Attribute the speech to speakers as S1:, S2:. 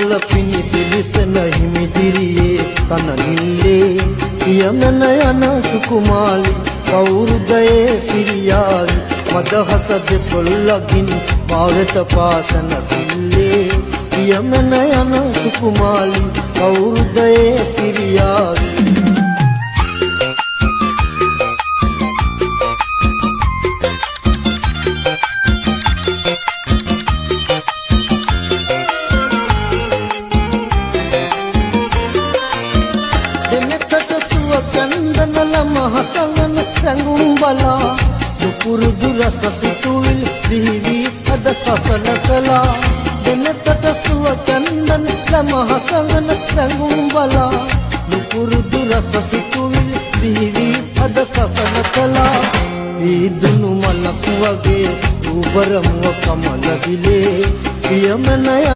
S1: කමල පිණි පිලිසන හිමිදිරියේ තන නිල්ලේ යමන යන සුකුමාලි කවුරුදයේ සිරියාලි මදහස දෙපොල්ලගින් පාවෙත පාසන සිල්ලේ යමන යන සුකුමාලි කවුරුදයේ සිරියාලි චන්දනල මහසඟන රැඟුම් බලා දුපුරුදු රස සිතුවිල් දිවි අද සසන කලා දෙනකට සුව චන්දනල මහසඟන රැඟුම් බලා දුපුරුදු රස සිතුවිල් දිවි අද සසන කලා ඊදුණු මලක් වගේ උබරමුව කමල විලේ පියමනය